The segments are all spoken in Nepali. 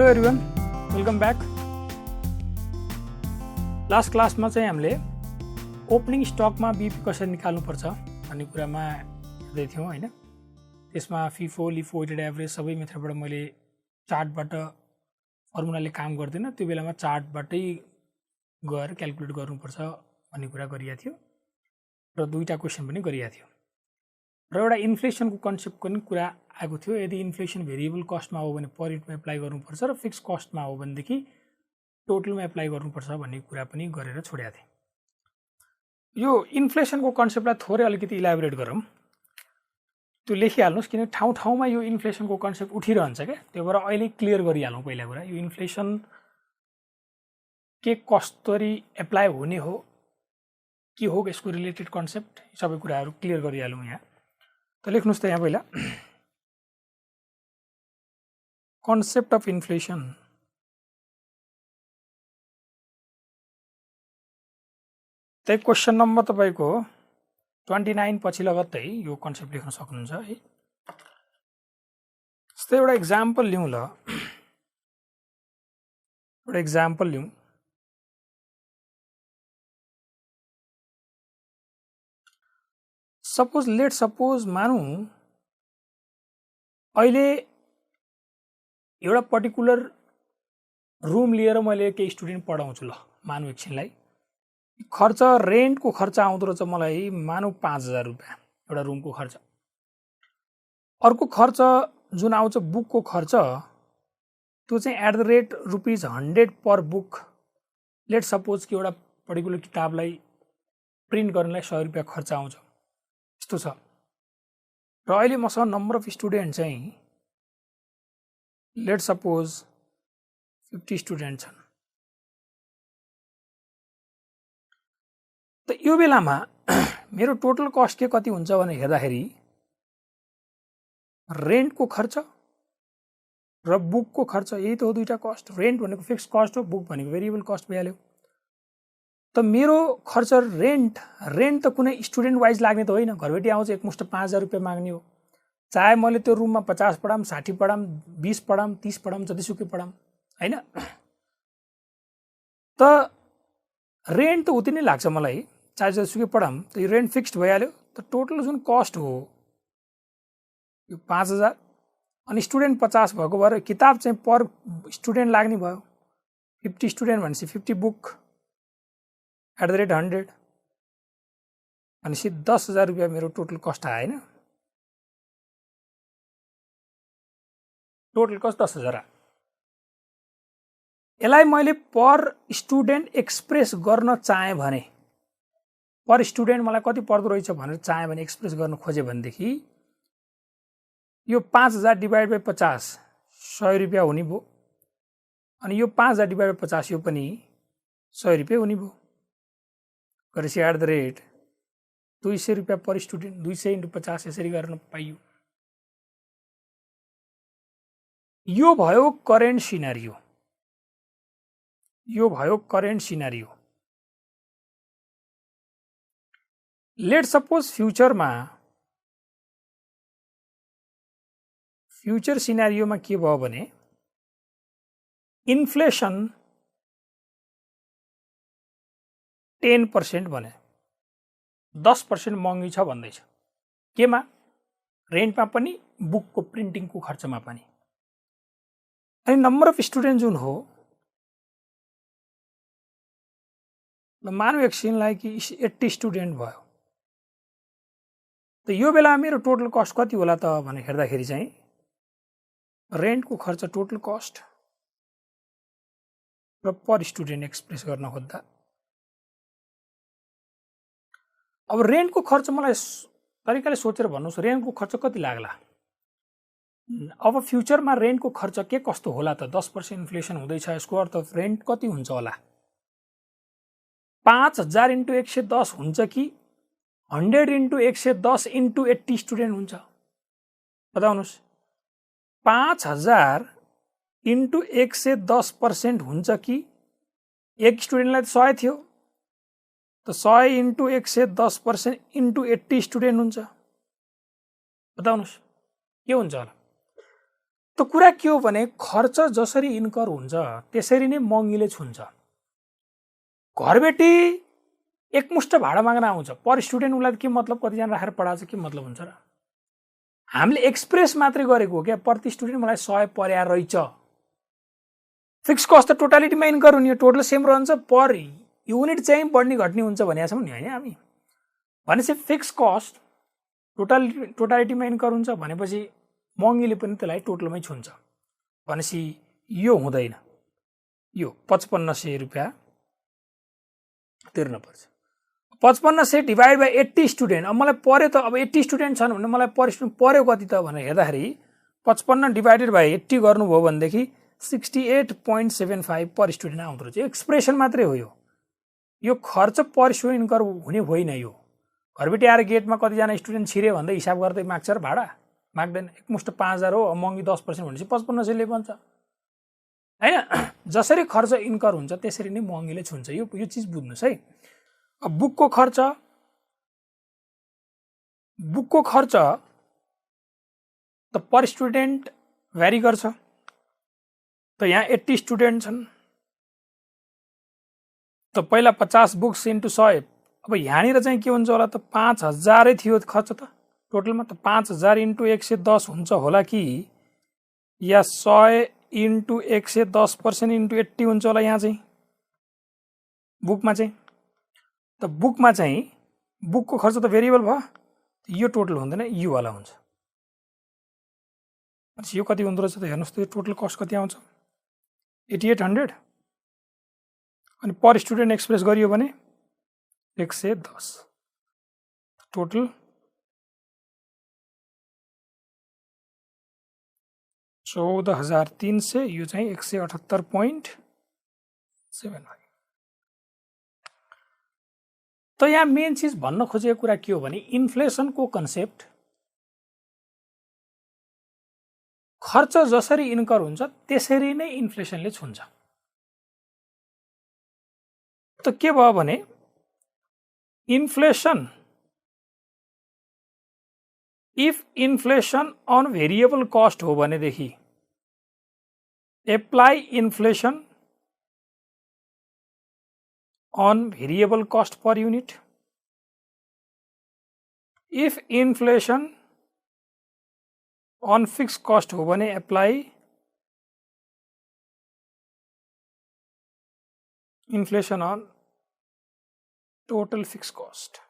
Hello everyone, welcome back. Last क्लासमा चाहिँ हामीले ओपनिङ स्टकमा बीपी कसरी निकाल्नुपर्छ भन्ने कुरामा हेर्दै थियौँ हैन। त्यसमा फिफो, लिफो, वेटेड एभरेज सबै मेथडबाट मैले चार्टबाट फर्मुलाले काम गर्दैन, त्यो बेलामा चार्टबाटै गएर क्याल्कुलेट गर्नुपर्छ भन्ने कुरा गरिएको थियो र दुईटा क्वेसन पनि गरिएको थियो र एउटा इन्फ्लेसनको कन्सेप्ट पनि कुरा आएको थियो। यदि इन्फ्लेसन भेरिएबल कस्टमा हो भने पर युनिटमा एप्लाई गर्नुपर्छ र फिक्स कस्टमा हो भनेदेखि टोटलमा एप्लाई गर्नुपर्छ भन्ने कुरा पनि गरेर छोडेको थिएँ। यो इन्फ्लेसनको कन्सेप्टलाई थोरै अलिकति इलाबोरेट गरौँ। त्यो लेखिहाल्नुहोस्, किन ठाउँ ठाउँमा यो इन्फ्लेसनको कन्सेप्ट उठिरहन्छ क्या। त्यो भएर अहिले क्लियर गरिहालौँ। पहिला कुरा यो इन्फ्लेसन के कसरी एप्लाई हुने हो, के हो यसको रिलेटेड कन्सेप्ट, सबै कुराहरू क्लियर गरिहालौँ यहाँ। त लेख्नुहोस् त यहाँ पहिला कन्सेप्ट अफ इन्फ्लेसन। त्यही क्वेसन नम्बर तपाईँको 29 पछि लगत्तै यो कन्सेप्ट लेख्न सक्नुहुन्छ है। जस्तै एउटा इक्जाम्पल लिउँ ल, एउटा इक्जाम्पल लिउँ। सपोज मानौँ अहिले एउटा पर्टिकुलर रुम लिएर मैले केही स्टुडेन्ट पढाउँछु ल, मानौँ एकछिनलाई। खर्च रेन्टको खर्च आउँदो रहेछ मलाई, मानौँ 5000 रुपियाँ एउटा रुमको खर्च। अर्को खर्च जुन आउँछ बुकको खर्च, त्यो चाहिँ at the rate ₹100 per book. Let suppose कि एउटा पर्टिकुलर किताबलाई प्रिन्ट गर्नलाई 100 रुपियाँ खर्च आउँछ, यस्तो छ। र अहिले मसँग नम्बर अफ स्टुडेन्ट चाहिँ लेट सपोज 50 स्टुडेन्ट छन्। त यो बेलामा मेरो टोटल कस्ट के कति हुन्छ भने हेर्दाखेरि रेन्टको खर्च र बुकको खर्च, यही त हो दुईटा कस्ट। रेन्ट भनेको फिक्स कस्ट हो, बुक भनेको भेरिएबल कस्ट भइहाल्यो। त मेरो खर्च रेन्ट त कुनै स्टुडेन्ट वाइज लाग्ने त होइन, घरबेटी आउँछ एकमुष्ट 5000 रुपियाँ माग्ने हो। चाहे मैले त्यो रुममा 50 पढाऊँ, 60 पढाऊँ, 20 पढाऊँ, 30 पढाऊँ, जतिसुकै पढाऊँ होइन। त रेन्ट त उति नै लाग्छ मलाई, चाहे जतिसुकै पढाऊँ। त यो रेन्ट फिक्स्ड भइहाल्यो। त टोटल जुन कस्ट हो यो 5000, अनि स्टुडेन्ट 50 भएको भएर किताब चाहिँ पर स्टुडेन्ट लाग्ने भयो। 50 स्टुडेन्ट भनेपछि 50 बुक एट द रेट 100 भनेपछि 10,000 रुपियाँ मेरो टोटल कस्ट आएन। टोटल कस्ट 10,000 आयो। यसलाई मैले पर स्टुडेन्ट एक्सप्रेस गर्न चाहेँ भने, पर स्टुडेन्ट मलाई कति पर्दो रहेछ भनेर चाहेँ भने, एक्सप्रेस गर्न खोजेँ भनेदेखि यो 5000 डिभाइड बाई 50 100 रुपियाँ हुने भयो। अनि यो 5000 डिभाइड बाई 50 यो पनि 100 रुपियाँ हुने भयो। गरेपछि एट द रेट 200 रुपियाँ पर स्टुडेन्ट, 200 × 50 यसरी गर्न पाइयो। यो भयो करेन्ट सिनारियो। यो भयो current scenario. Let suppose future सिनारियोमा के भयो भने इन्फ्लेसन 10% भने 10% महँगी छ भन्दैछ। केमा? रेन्टमा पनि, बुकको प्रिन्टिङको खर्चमा पनि। अनि नम्बर अफ स्टुडेन्ट जुन हो, मानव एकछिनलाई कि 80 स्टुडेन्ट भयो। त यो बेला मेरो टोटल कस्ट कति होला त भनेर हेर्दाखेरि चाहिँ रेन्टको खर्च टोटल कस्ट र पर स्टुडेन्ट एक्सप्रेस गर्न खोज्दा, अब रेन्टको खर्च मलाई तरिकाले सोचेर भन्नुहोस्, रेन्टको खर्च कति लाग्ला। अब फ्युचरमा रेन्टको खर्च के कस्तो होला त? 10% इन्फ्लेसन हुँदैछ, यसको अर्थ रेन्ट कति हुन्छ होला? 5000 × 110 हुन्छ कि 100 × 110 × 80 स्टुडेन्ट हुन्छ? बताउनुहोस्। 5000 × 110% हुन्छ कि एक स्टुडेन्टलाई 100 थियो, त 100 × 110% × 80 स्टुडेन्ट हुन्छ? बताउनुहोस् के हुन्छ होला? त त कुरा के हो भने खर्च जसरी इन्कर हुन्छ त्यसरी नै महँगीले छुन्छ। घरबेटी एकमुष्ट भाडा माग्न आउँछ, पर स्टुडेन्ट उसलाई के मतलब, कतिजना राखेर पढाएको के मतलब हुन्छ र? हामीले एक्सप्रेस मात्रै गरेको हो क्या, प्रति स्टुडेन्ट मलाई 100 पर्या रहेछ। फिक्स कस्ट त टोटालिटीमा इन्कर हुने, टोटल सेम रहन्छ, पर युनिट चाहिँ बढ्ने घट्ने हुन्छ भनेको छौँ नि होइन हामी। भनेपछि फिक्स कस्ट टोटालिटीमा इन्कर हुन्छ भनेपछि महँगीले पनि त्यसलाई टोटलमै छुन्छ। भनेपछि यो हुँदैन, यो 5500 रुपियाँ तिर्न पर्छ। 5500 डिभाइड बाई 80 स्टुडेन्ट। अब मलाई पर्यो त, अब 80 स्टुडेन्ट छन् भने मलाई पर स्टुडेन्ट पर्यो कति त भनेर हेर्दाखेरि 55 डिभाइडेड बाई 80 गर्नुभयो भनेदेखि 68.75 पर स्टुडेन्ट आउँदो रहेछ। एक्सप्रेसन मात्रै हो यो खर्च पर स्टुडेन्ट इन्कर हुने होइन। यो घरबेटी आएर गेटमा कतिजना स्टुडेन्ट छिर्यो भन्दै हिसाब गर्दै माग्छ र भाडा माग्दैन। एकमुष्ट 5000 हो, महँगी 10% भनेपछि 5500 बन्छ होइन। जसरी खर्च इन्कर हुन्छ त्यसरी नै महँगीले छुन्छ। यो चिज बुझ्नुहोस् है। अब बुकको खर्च त पर स्टुडेन्ट भ्यारी गर्छ। त यहाँ 80 स्टुडेन्ट छन् त पहिला 50 बुक्स इन्टु 100। अब यहाँनिर चाहिँ के हुन्छ होला त, 5000 थियो खर्च त टोटलमा, त 5000 इन्टु 110 हुन्छ होला कि, या 100 इन्टु 110% इन्टु 80 हुन्छ होला यहाँ चाहिँ बुकमा चाहिँ। त बुकमा चाहिँ बुकको खर्च त भेरिएबल भयो, यो टोटल हुँदैन, यो वाला हुन्छ। यो कति हुँदो रहेछ त हेर्नुहोस् त, यो टोटल कस्ट कति आउँछ 8800, अनि पर स्टुडेन्ट एक्सप्रेस गरियो भने 110, टोटल 14300, यो चाहिँ 178.75। त यहाँ मेन चिज भन्न खोजेको कुरा के हो भने इन्फ्लेसनको कन्सेप्ट, खर्च जसरी इन्कर हुन्छ त्यसरी नै इन्फ्लेसनले छुन्छ। त के भयो भने inflation, if inflation on variable cost हो भनेदेखि apply inflation on variable cost per unit. If inflation on fixed cost हो भने apply inflation on total fixed cost.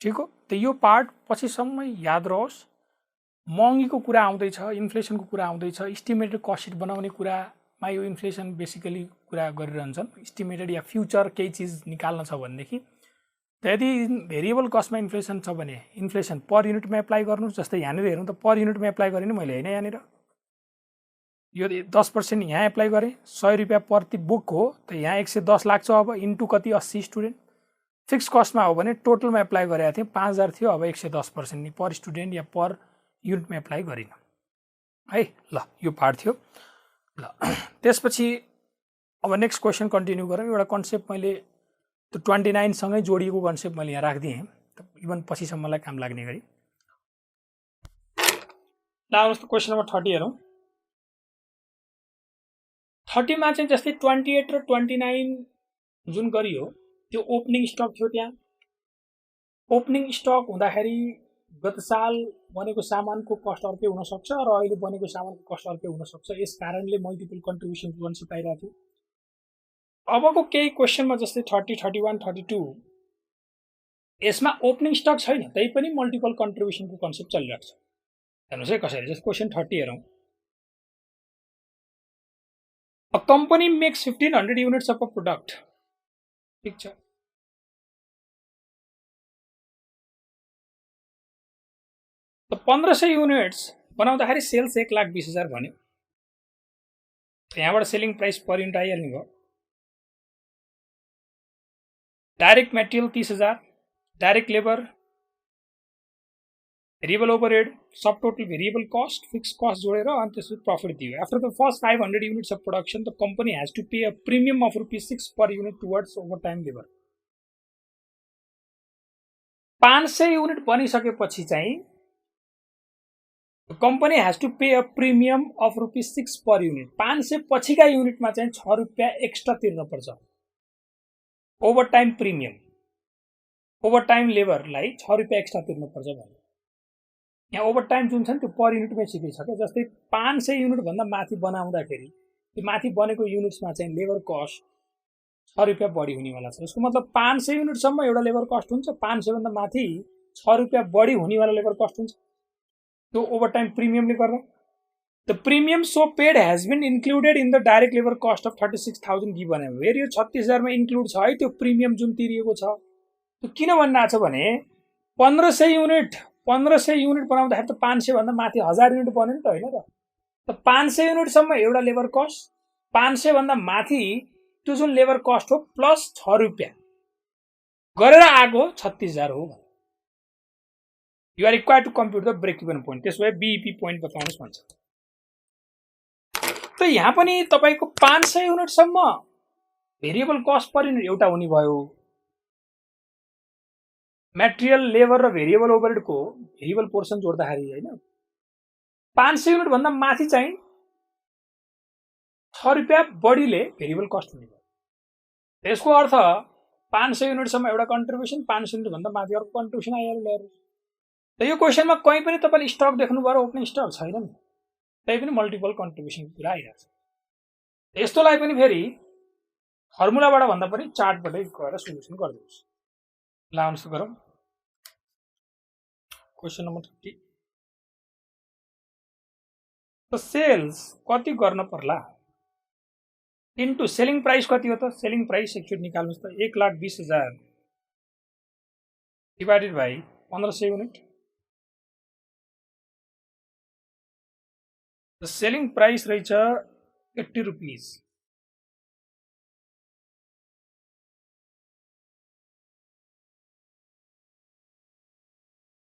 ठीक हो। त यो पार्ट पछिसम्म याद रहोस्। महँगीको कुरा आउँदैछ, इन्फ्लेसनको कुरा आउँदैछ, इस्टिमेटेड कस्ट सिट बनाउने कुरामा यो इन्फ्लेसन बेसिकली कुरा गरिरहन्छन्। इस्टिमेटेड या फ्युचर केही चिज निकाल्न छ भनेदेखि यदि भेरिएबल कस्टमा इन्फ्लेसन छ भने इन्फ्लेसन पर युनिटमा एप्लाई गर्नुहोस्। जस्तै यहाँनिर हेरौँ त पर युनिटमा एप्लाई गरेँ नि मैले होइन, यहाँनिर यो 10% यहाँ एप्लाई गरेँ, 100 रुपियाँ प्रति बुक हो त यहाँ 110 लाग्छ। अब इन्टु कति 80 स्टुडेन्ट। फिक्स कस्टमा हो भने टोटलमा एप्लाई गरेको थिएँ 5000 थियो, अब 110% नि पर स्टुडेन्ट या पर युनिटमा एप्लाई गरिन है। ल यो पार्ट थियो। ल त्यसपछि अब नेक्स्ट क्वेसन कन्टिन्यू गरौँ। एउटा कन्सेप्ट मैले त्यो 29 सँगै जोडिएको कन्सेप्ट मैले यहाँ राखिदिएँ, इभन पछिसम्मलाई काम लाग्ने गरी। ल आउनुहोस् त क्वेसन नम्बर 30 हेरौँ। 30 मा चाहिँ जस्तै 28 र 29 जुन गरियो त्यो ओपनिङ स्टक थियो। त्यहाँ ओपनिङ स्टक हुँदाखेरि गत साल बनेको सामानको कस्ट अर्कै हुन सक्छ र अहिले बनेको सामानको कस्ट अर्कै हुन सक्छ। यस कारणले मल्टिपल कन्ट्रिब्युसनको कन्सेप्ट आइरहेको थियो। अबको केही क्वेसनमा जस्तै 30, 31, 32 यसमा ओपनिङ स्टक छैन, तै पनि मल्टिपल कन्ट्रिब्युसनको कन्सेप्ट चलिरहेको छ। हेर्नुहोस् है कसरी। जस्तो क्वेसन 30 हेरौँ। A company makes 1500 units of a product. ठिक छ। त 1500 युनिट्स बनाउँदाखेरि सेल्स 1,20,000 भन्यो। यहाँबाट सेलिङ प्राइस पर युनिट आइहाल्ने भयो। Direct material 30,000, direct labour, variable overhead, सब total variable cost, fix cost जोडेर अनि त्यसपछि प्रफिट दियो। After the first 500 units of production the company has to pay a premium of ₹6 per unit towards overtime labour. 500 unit बनिसकेपछि चाहिँ company has to pay a premium of ₹6 per unit. 500 पछिका युनिटमा चाहिँ ₹6 एक्स्ट्रा तिर्नुपर्छ। Overtime premium, overtime लेबरलाई ₹6 एक्स्ट्रा तिर्नुपर्छ भन्यो। यहाँ ओभर टाइम जुन छ नि त्यो पर युनिटमै सिधै छ क्या। जस्तै 500 युनिटभन्दा माथि बनाउँदाखेरि त्यो माथि बनेको युनिट्समा चाहिँ लेबर कस्ट ₹6 बढी हुनेवाला छ। यसको मतलब 500 युनिटसम्म एउटा लेबर कस्ट हुन्छ, 500 भन्दा माथि ₹6 बढी हुनेवाला लेबर कस्ट हुन्छ, त्यो ओभर टाइम प्रिमियमले गर्दा। The premium so paid has been included in the direct labour cost of 36,000 given है। फेरि यो 36,000 मा इन्क्लुड छ है त्यो प्रिमियम जुन तिरिएको छ। त्यो किन भनिरहेको छ भने 1500 युनिट बनाउँदाखेरि त 500 भन्दा माथि 1000 युनिट बन्यो नि त, होइन र? त 500 युनिटसम्म एउटा लेबर कस्ट, 500 भन्दा माथि त्यो जुन लेबर कस्ट हो प्लस ₹6 गरेर आएको 36,000 हो। You are required to compute the break even point. त्यसो भए बीईपी पोइन्ट बताउनुहोस् भन्छ। त यहाँ पनि तपाईको 500 युनिटसम्म भेरिएबल कस्ट पर युनिट एउटा हुने भयो। मटेरियल, लेबर र भेरिएबल ओभरहेडको भेरिएबल पोर्सन जोड्दाखेरि हैन 500 युनिट भन्दा माथि चाहिँ ₹6 बढीले भेरिएबल कस्ट हुने भयो। यसको अर्थ 500 युनिटसम्म एउटा कन्ट्रिब्युसन, 500 युनिट भन्दा माथि अर्को कन्ट्रिब्युसन आइहाल्यो। त यो क्वेसनमा कहीँ पनि तपाईले स्टक देख्नुभयो, ओपनिङ स्टक छैन नि, त्यही पनि मल्टिपल कन्ट्रिब्युसन कुरा आइरहेको छ। यस्तोलाई पनि फेरि फर्मुलाबाट भन्दा पनि चार्टबाटै गएर सोल्युसन गरिदिनुहोस्। ल आउनुहोस् गरौँ। Question number 30। त सेल्स कति गर्न पर्ला इन्टु सेलिङ प्राइस कति हो त? सेलिङ प्राइस एकचोटि निकाल्नुहोस् त। 1,20,000 divided by 1500 unit. The selling price रहेछ ₹80।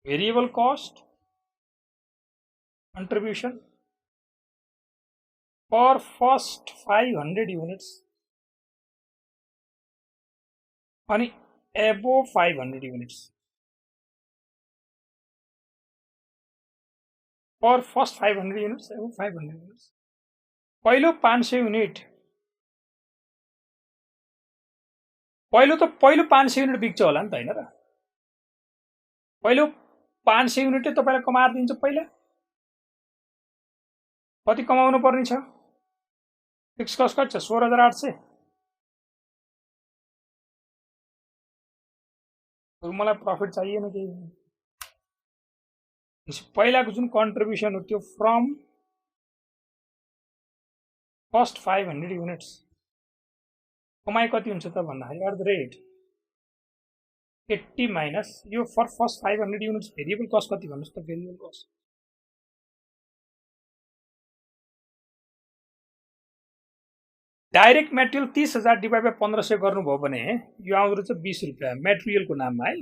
Variable cost contribution for first 500 units अनि above 500 units for first 500 units above 500 units। पहिलो 500 युनिट, पहिलो 500 युनिट बिक्छ होला नि त, हैन र? पहिलो 500 युनिटले तपाईलाई कमाएर दिन्छ। पहिला कति कमाउनु पर्ने छ? फिक्स कस्ट कति छ? 16,800। मलाई प्रफिट चाहिएन केही। पहिलाको जुन कन्ट्रिब्युसन हो त्यो फ्रम फर्स्ट 500 युनिट्स कमाइ कति हुन्छ त भन्दाखेरि एट द रेट 80 माइनस यो for first 500 units variable cost कति भन्नुहोस् त? Variable cost direct material 30,000 divide by 1500 गर्नुभयो भने यो आउँदो रहेछ ₹20 मेटेरियलको नाममा है।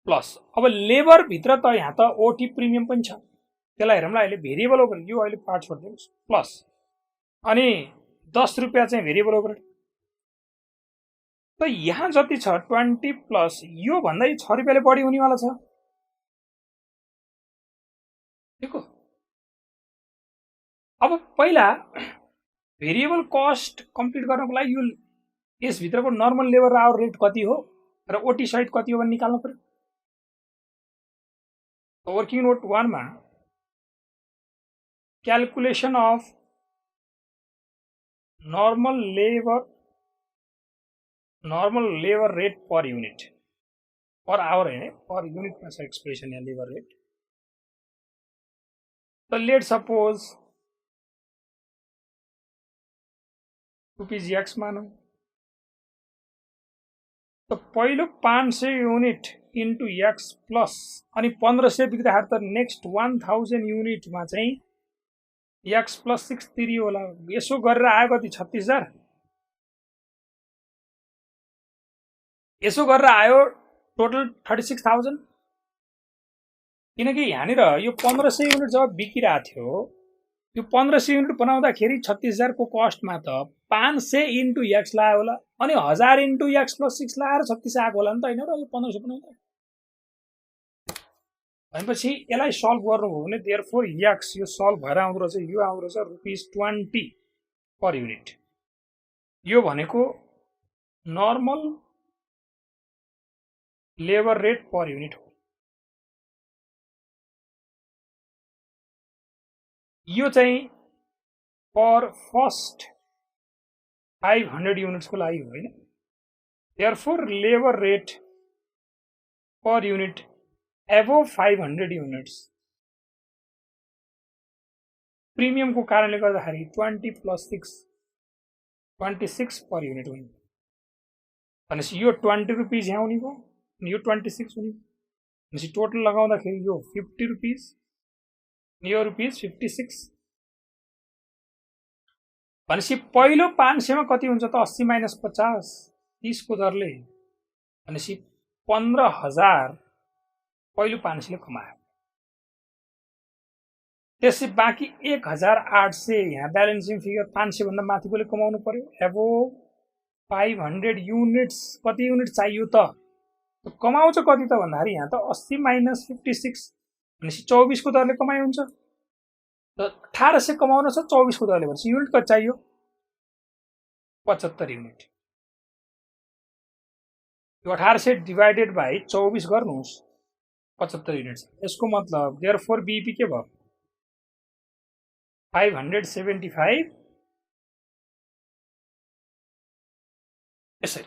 प्लस अब लेबर भित्र त यहाँ त ओटी प्रिमियम पनि छ, त्यसलाई हेरौँला अहिले। भेरिएबल ओभरहेड यो अहिले पार्ट छोडिदिनुहोस्। प्लस अनि ₹10 चाहिँ भेरिएबल ओभरहेड। त यहाँ जति छ 20 प्लस यो भन्दा ₹6 बढी हुनेवाला छ। देखो अब पहिला भेरिएबल कस्ट कम्प्लिट गर्नको लागि यो यसभित्रको नर्मल लेबर आवर रेट कति हो र ओटी सहित कति हो भने निकाल्नु पर्यो। वर्किङ नोट 1 मा calculation of normal labour rate per unit, per hour हैन, पर युनिटमा छ एक्सप्रेसन यहाँ लेबर रेट। त लेट सपोज ₹x मानौँ। त पहिलो 500 युनिट इन्टु x प्लस अनि 1500 बिग्दाखेरि त नेक्स्ट 1000 युनिटमा चाहिँ x प्लस 6 तिरियो होला। यसो गरेर आयो कति? 36,000। यसो गरेर आयो टोटल 36,000। किनकि यहाँनिर यो 1500 युनिट जब बिकिरहेको थियो, यो 1500 युनिट बनाउँदाखेरि 36,000 को कस्टमा त 500 इन्टु x लाग्यो होला, अनि 1000 इन्टु x प्लस 6 लगाएर 36 आएको होला नि त, हैन र? यो 1500 बनाउँदा भनेपछि यसलाई सल्भ गर्नुभयो भने देयरफोर यक्स यो सल्भ भएर आउँदो रहेछ, यो आउँदो रहेछ ₹20 पर युनिट। यो भनेको normal labour rate per unit हो। यो चाहिँ पर फर्स्ट 500 युनिट्सको लागि हो हैन। Therefore labour rate per unit above 500 units प्रिमियमको कारणले गर्दाखेरि 20 + 6 26 पर युनिट हुने। भनेपछि यो ₹20 यहाँ हुने भयो अनि यो 26 हुने। भनेपछि टोटल लगाउँदाखेरि यो ₹50 यो ₹56। भनेपछि पहिलो 500 मा कति हुन्छ त 80 - 50 30 को दरले। भनेपछि 15,000 पहिलो 500 ले कमायो। त्यसै बाँकी 1,800 यहाँ ब्यालेन्सिङ फिगर 500 भन्दा माथिकोले कमाउनु पर्यो। एबोभ 500 युनिट्स कति युनिट चाहियो त कमाउँछ कति त भन्दाखेरि यहाँ त 80 - 56 भनेपछि 24 को दरले कमाइ हुन्छ। त 1800 कमाउन छ 24 को दरले भनेपछि युनिट कति चाहियो 75 युनिट। यो 1800 डिवाइडेड बाइ 24 गर्नुहोस् 75 युनिट। यसको मतलब देयरफोर बीईपी के भयो 575 यसरी।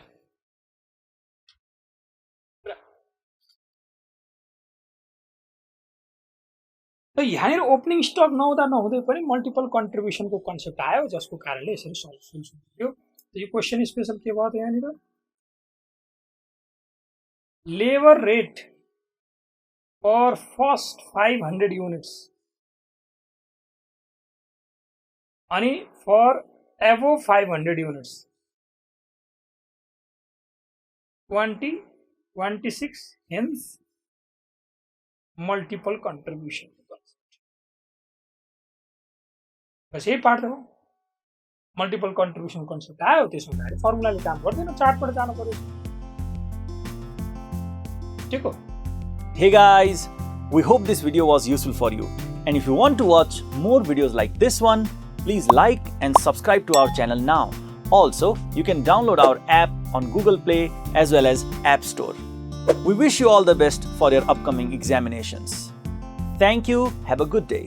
त यहाँनिर ओपनिङ स्टक नहुँदै पनि मल्टिपल कन्ट्रिब्युसनको कन्सेप्ट आयो जसको कारणले यसरी सल्युसन थियो। यो क्वेसन स्पेशल के भयो त यहाँनिर labour rate per first 500 units अनि for above 500 units 20 26 hence multiple contribution. बस यही पार्ट हो मल्टिपल कन्ट्रिब्युसन कन्सेप्ट आयो। त्यसमा हुँदाखेरि फर्मुलाले काम गर्दैन, चार्टबाट जानु पर्यो। ठीक हो। Hey guys, we hope this video was useful for you. And if you want to watch more videos like this one, please like and subscribe to our channel now. Also, you can download our app on Google Play as well as App Store. We wish you all the best for your upcoming examinations. Thank you. Have a good day.